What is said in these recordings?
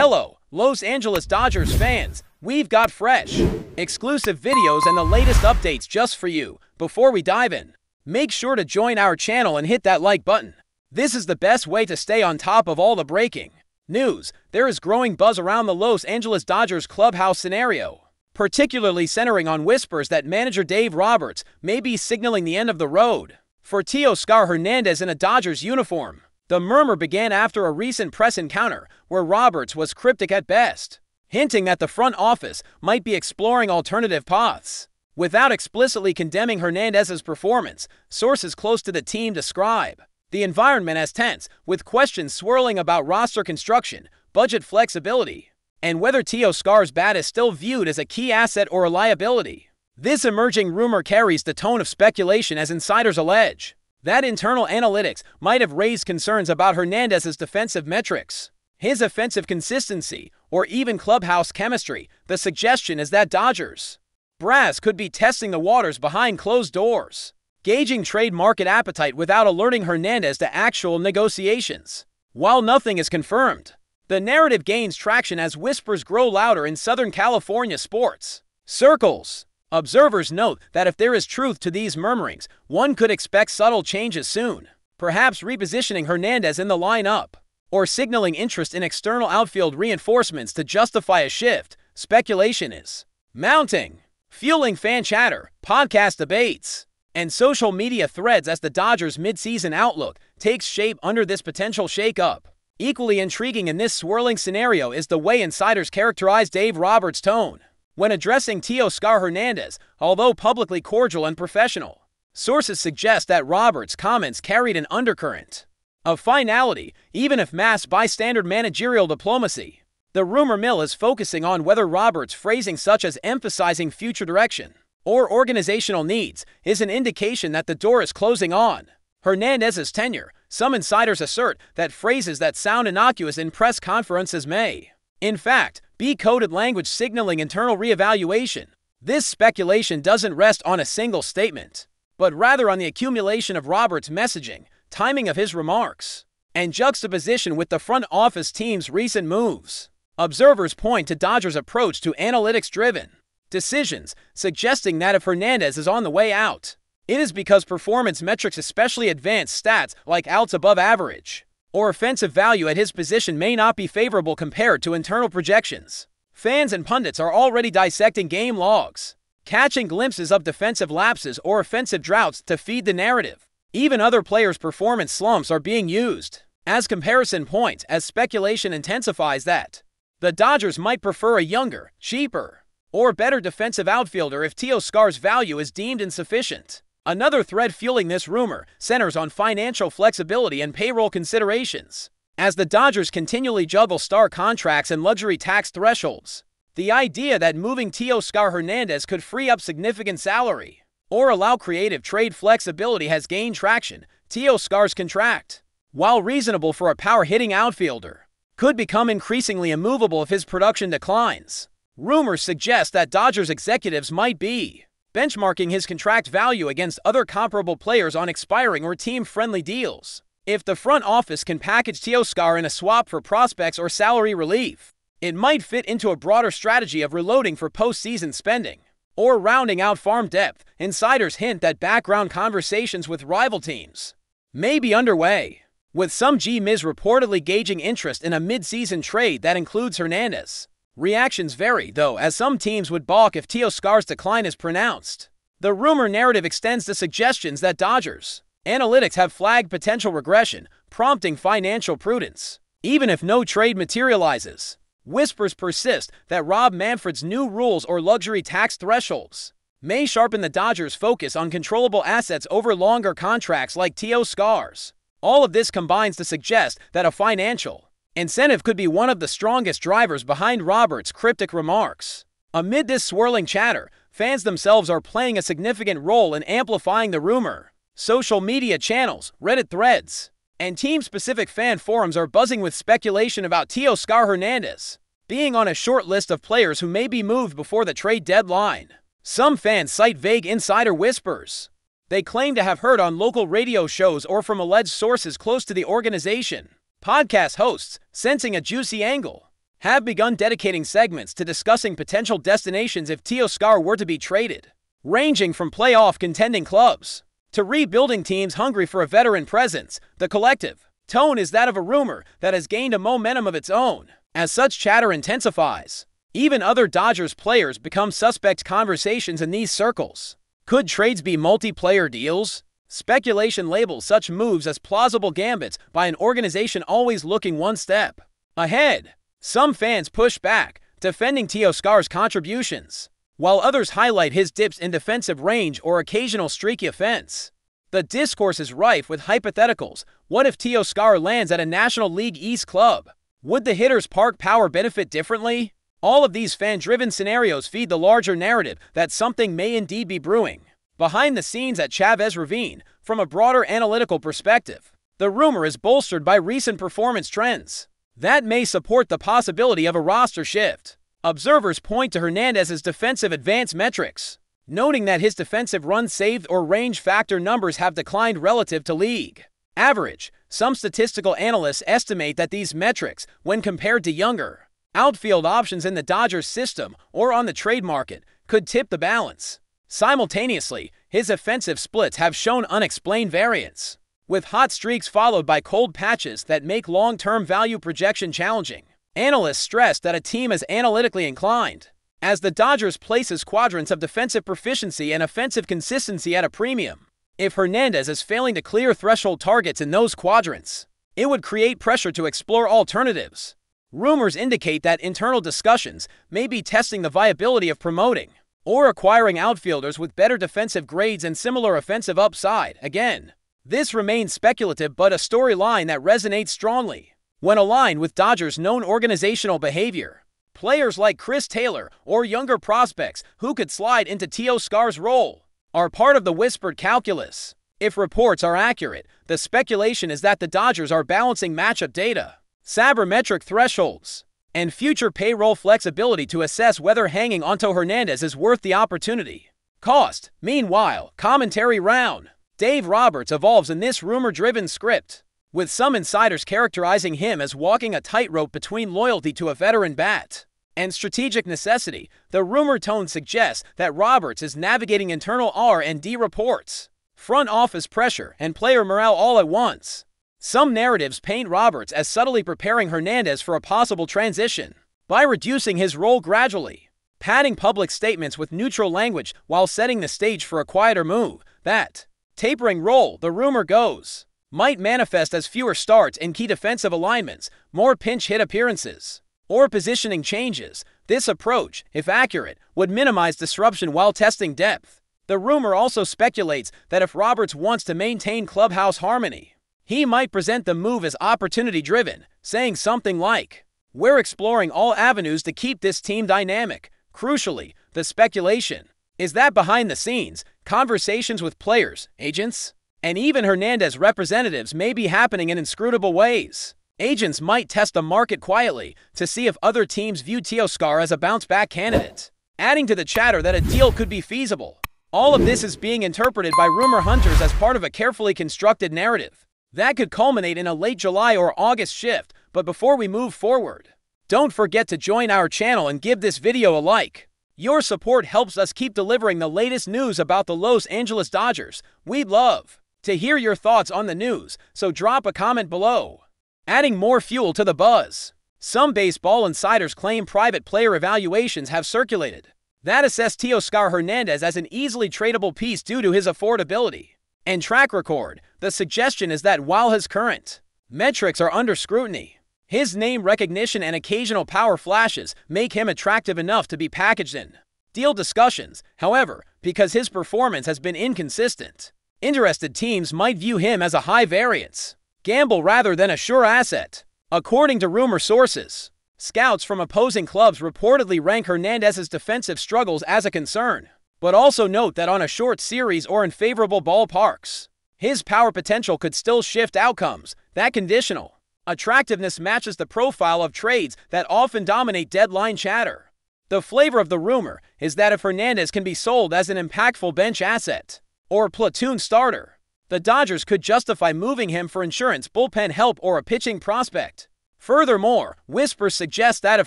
Hello, Los Angeles Dodgers fans. We've got fresh, exclusive videos and the latest updates just for you. Before we dive in, make sure to join our channel and hit that like button. This is the best way to stay on top of all the breaking news. There is growing buzz around the Los Angeles Dodgers clubhouse scenario, particularly centering on whispers that manager Dave Roberts may be signaling the end of the road for Teoscar Hernandez in a Dodgers uniform. The murmur began after a recent press encounter where Roberts was cryptic at best, hinting that the front office might be exploring alternative paths. Without explicitly condemning Hernandez's performance, sources close to the team describe the environment as tense, with questions swirling about roster construction, budget flexibility, and whether Teoscar's bat is still viewed as a key asset or a liability. This emerging rumor carries the tone of speculation as insiders allege that internal analytics might have raised concerns about Hernandez's defensive metrics, his offensive consistency, or even clubhouse chemistry. The suggestion is that Dodgers brass could be testing the waters behind closed doors, gauging trade market appetite without alerting Hernandez to actual negotiations. While nothing is confirmed, the narrative gains traction as whispers grow louder in Southern California sports circles. Observers note that if there is truth to these murmurings, one could expect subtle changes soon, perhaps repositioning Hernandez in the lineup, or signaling interest in external outfield reinforcements to justify a shift. Speculation is mounting, fueling fan chatter, podcast debates, and social media threads as the Dodgers' midseason outlook takes shape under this potential shakeup. Equally intriguing in this swirling scenario is the way insiders characterize Dave Roberts' tone when addressing Teoscar Hernandez. Although publicly cordial and professional, sources suggest that Roberts' comments carried an undercurrent of finality, even if masked by standard managerial diplomacy. The rumor mill is focusing on whether Roberts' phrasing, such as emphasizing future direction or organizational needs, is an indication that the door is closing on Hernandez's tenure. Some insiders assert that phrases that sound innocuous in press conferences may, in fact, be coded language signaling internal reevaluation. This speculation doesn't rest on a single statement, but rather on the accumulation of Roberts' messaging, timing of his remarks, and juxtaposition with the front office team's recent moves. Observers point to Dodgers' approach to analytics-driven decisions, suggesting that if Hernandez is on the way out, it is because performance metrics, especially advanced stats like outs above average or offensive value at his position, may not be favorable compared to internal projections. Fans and pundits are already dissecting game logs, catching glimpses of defensive lapses or offensive droughts to feed the narrative. Even other players' performance slumps are being used as comparison points as speculation intensifies that the Dodgers might prefer a younger, cheaper, or better defensive outfielder if Teoscar's value is deemed insufficient. Another thread fueling this rumor centers on financial flexibility and payroll considerations. As the Dodgers continually juggle star contracts and luxury tax thresholds, the idea that moving Teoscar Hernandez could free up significant salary or allow creative trade flexibility has gained traction. Teoscar's contract, while reasonable for a power-hitting outfielder, could become increasingly immovable if his production declines. Rumors suggest that Dodgers executives might be benchmarking his contract value against other comparable players on expiring or team-friendly deals. If the front office can package Teoscar in a swap for prospects or salary relief, it might fit into a broader strategy of reloading for postseason spending or rounding out farm depth. Insiders hint that background conversations with rival teams may be underway, with some GMs reportedly gauging interest in a mid-season trade that includes Hernandez. Reactions vary, though, as some teams would balk if Teoscar's decline is pronounced. The rumor narrative extends to suggestions that Dodgers analytics have flagged potential regression, prompting financial prudence, even if no trade materializes. Whispers persist that Rob Manfred's new rules or luxury tax thresholds may sharpen the Dodgers' focus on controllable assets over longer contracts like Teoscar's. All of this combines to suggest that a financial incentive could be one of the strongest drivers behind Roberts' cryptic remarks. Amid this swirling chatter, fans themselves are playing a significant role in amplifying the rumor. Social media channels, Reddit threads, and team-specific fan forums are buzzing with speculation about Teoscar Hernandez being on a short list of players who may be moved before the trade deadline. Some fans cite vague insider whispers they claim to have heard on local radio shows or from alleged sources close to the organization. Podcast hosts, sensing a juicy angle, have begun dedicating segments to discussing potential destinations if Teoscar were to be traded, ranging from playoff contending clubs to rebuilding teams hungry for a veteran presence. The collective tone is that of a rumor that has gained a momentum of its own. As such chatter intensifies, even other Dodgers players become suspect conversations in these circles. Could trades be multiplayer deals? Speculation labels such moves as plausible gambits by an organization always looking one step ahead. Some fans push back, defending Teoscar's contributions, while others highlight his dips in defensive range or occasional streaky offense. The discourse is rife with hypotheticals. What if Teoscar lands at a National League East club? Would the hitter's park power benefit differently? All of these fan-driven scenarios feed the larger narrative that something may indeed be brewing behind the scenes at Chavez Ravine. From a broader analytical perspective, the rumor is bolstered by recent performance trends that may support the possibility of a roster shift. Observers point to Hernandez's defensive advance metrics, noting that his defensive runs saved or range factor numbers have declined relative to league average. Some statistical analysts estimate that these metrics, when compared to younger outfield options in the Dodgers system or on the trade market, could tip the balance. Simultaneously, his offensive splits have shown unexplained variance, with hot streaks followed by cold patches that make long-term value projection challenging. Analysts stress that a team is analytically inclined, as the Dodgers places quadrants of defensive proficiency and offensive consistency at a premium. If Hernandez is failing to clear threshold targets in those quadrants, it would create pressure to explore alternatives. Rumors indicate that internal discussions may be testing the viability of promoting or acquiring outfielders with better defensive grades and similar offensive upside. Again, this remains speculative, but a storyline that resonates strongly when aligned with Dodgers' known organizational behavior. Players like Chris Taylor or younger prospects who could slide into Teoscar's role are part of the whispered calculus. If reports are accurate, the speculation is that the Dodgers are balancing matchup data, sabermetric thresholds, and future payroll flexibility to assess whether hanging onto Hernandez is worth the opportunity cost. Meanwhile, commentary round Dave Roberts evolves in this rumor-driven script, with some insiders characterizing him as walking a tightrope between loyalty to a veteran bat and strategic necessity. The rumor tone suggests that Roberts is navigating internal R&D reports, front office pressure, and player morale all at once. Some narratives paint Roberts as subtly preparing Hernandez for a possible transition by reducing his role gradually, padding public statements with neutral language while setting the stage for a quieter move. That tapering role, the rumor goes, might manifest as fewer starts in key defensive alignments, more pinch hit appearances, or positioning changes. This approach, if accurate, would minimize disruption while testing depth. The rumor also speculates that if Roberts wants to maintain clubhouse harmony, he might present the move as opportunity-driven, saying something like, "We're exploring all avenues to keep this team dynamic." Crucially, the speculation is that behind the scenes, conversations with players, agents, and even Hernandez representatives may be happening in inscrutable ways. Agents might test the market quietly to see if other teams view Teoscar as a bounce-back candidate, adding to the chatter that a deal could be feasible. All of this is being interpreted by rumor hunters as part of a carefully constructed narrative that could culminate in a late July or August shift. But before we move forward, don't forget to join our channel and give this video a like. Your support helps us keep delivering the latest news about the Los Angeles Dodgers. We'd love to hear your thoughts on the news, so drop a comment below. Adding more fuel to the buzz, some baseball insiders claim private player evaluations have circulated that assess Teoscar Hernandez as an easily tradable piece due to his affordability and track record. The suggestion is that while his current metrics are under scrutiny, his name recognition and occasional power flashes make him attractive enough to be packaged in deal discussions. However, because his performance has been inconsistent, interested teams might view him as a high-variance gamble rather than a sure asset. According to rumor sources, scouts from opposing clubs reportedly rank Hernandez's defensive struggles as a concern, but also note that on a short series or in favorable ballparks, his power potential could still shift outcomes. That conditional attractiveness matches the profile of trades that often dominate deadline chatter. The flavor of the rumor is that if Hernandez can be sold as an impactful bench asset or platoon starter, the Dodgers could justify moving him for insurance, bullpen help, or a pitching prospect. Furthermore, whispers suggest that of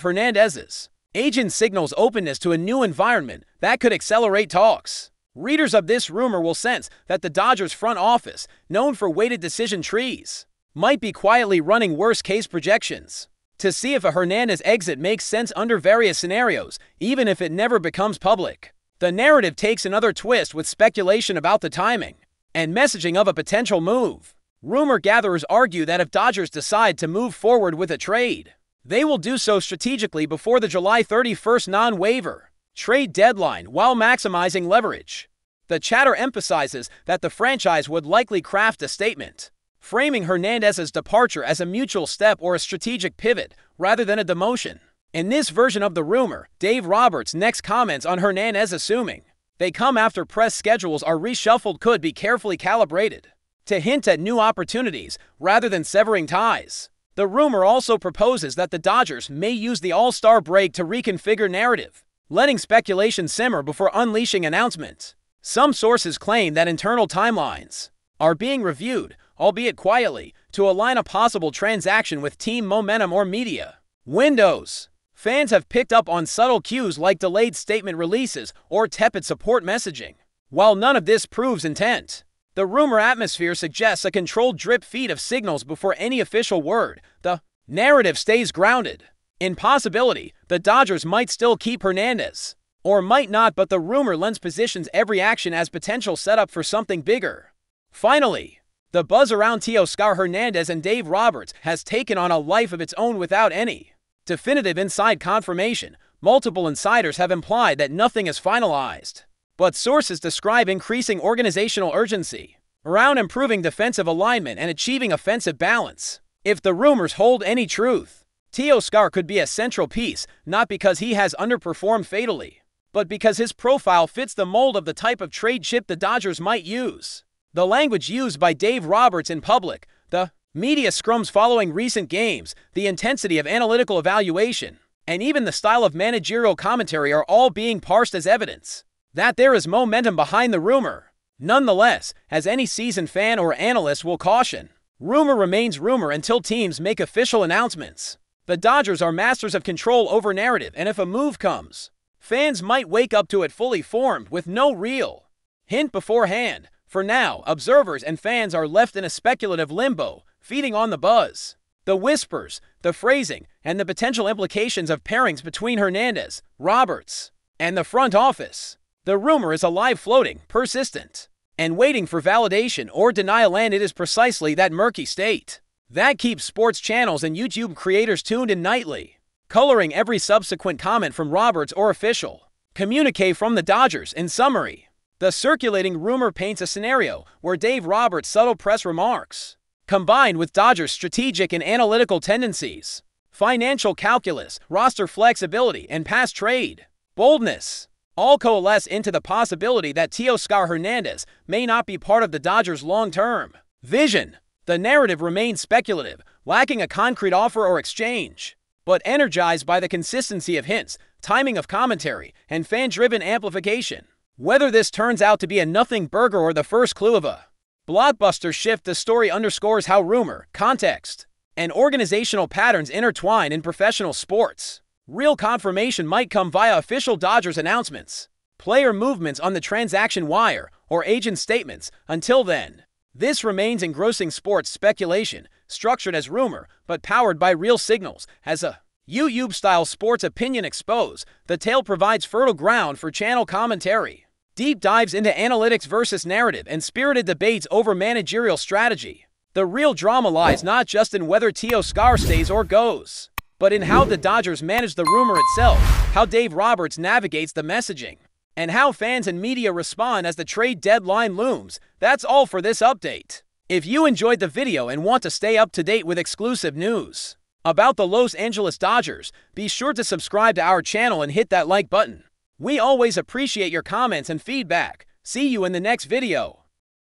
Hernandez's agent signals openness to a new environment that could accelerate talks. Readers of this rumor will sense that the Dodgers front office, known for weighted decision trees, might be quietly running worst-case projections to see if a Hernandez exit makes sense under various scenarios, even if it never becomes public. The narrative takes another twist with speculation about the timing and messaging of a potential move. Rumor gatherers argue that if Dodgers decide to move forward with a trade, they will do so strategically before the July 31st non-waiver trade deadline while maximizing leverage. The chatter emphasizes that the franchise would likely craft a statement, framing Hernandez's departure as a mutual step or a strategic pivot rather than a demotion. In this version of the rumor, Dave Roberts' next comments on Hernandez, assuming they come after press schedules are reshuffled, could be carefully calibrated to hint at new opportunities rather than severing ties. The rumor also proposes that the Dodgers may use the All-Star break to reconfigure narrative, letting speculation simmer before unleashing announcements. Some sources claim that internal timelines are being reviewed, albeit quietly, to align a possible transaction with team momentum or media windows. Fans have picked up on subtle cues like delayed statement releases or tepid support messaging. While none of this proves intent, the rumor atmosphere suggests a controlled drip feed of signals before any official word. The narrative stays grounded in possibility. The Dodgers might still keep Hernandez, or might not, but the rumor lends positions every action as potential setup for something bigger. Finally, the buzz around Teoscar Hernandez and Dave Roberts has taken on a life of its own without any definitive inside confirmation. Multiple insiders have implied that nothing is finalized, but sources describe increasing organizational urgency around improving defensive alignment and achieving offensive balance. If the rumors hold any truth, Teoscar could be a central piece, not because he has underperformed fatally, but because his profile fits the mold of the type of trade chip the Dodgers might use. The language used by Dave Roberts in public, the media scrums following recent games, the intensity of analytical evaluation, and even the style of managerial commentary are all being parsed as evidence that there is momentum behind the rumor. Nonetheless, as any seasoned fan or analyst will caution, rumor remains rumor until teams make official announcements. The Dodgers are masters of control over narrative, and if a move comes, fans might wake up to it fully formed with no real hint beforehand. For now, observers and fans are left in a speculative limbo, feeding on the buzz, the whispers, the phrasing, and the potential implications of pairings between Hernandez, Roberts, and the front office. The rumor is alive, floating, persistent, and waiting for validation or denial, and it is precisely that murky state that keeps sports channels and YouTube creators tuned in nightly, coloring every subsequent comment from Roberts or official communique from the Dodgers. In summary, the circulating rumor paints a scenario where Dave Roberts' subtle press remarks, combined with Dodgers' strategic and analytical tendencies, financial calculus, roster flexibility, and past trade boldness, all coalesce into the possibility that Teoscar Hernandez may not be part of the Dodgers' long-term vision. The narrative remains speculative, lacking a concrete offer or exchange, but energized by the consistency of hints, timing of commentary, and fan-driven amplification. Whether this turns out to be a nothing burger or the first clue of a blockbuster shift, the story underscores how rumor, context, and organizational patterns intertwine in professional sports. Real confirmation might come via official Dodgers announcements, player movements on the transaction wire, or agent statements. Until then, this remains engrossing sports speculation, structured as rumor but powered by real signals. As a YouTube-style sports opinion expose, the tale provides fertile ground for channel commentary, deep dives into analytics versus narrative, and spirited debates over managerial strategy. The real drama lies not just in whether Teoscar stays or goes, but in how the Dodgers manage the rumor itself, how Dave Roberts navigates the messaging, and how fans and media respond as the trade deadline looms. That's all for this update. If you enjoyed the video and want to stay up to date with exclusive news about the Los Angeles Dodgers, be sure to subscribe to our channel and hit that like button. We always appreciate your comments and feedback. See you in the next video.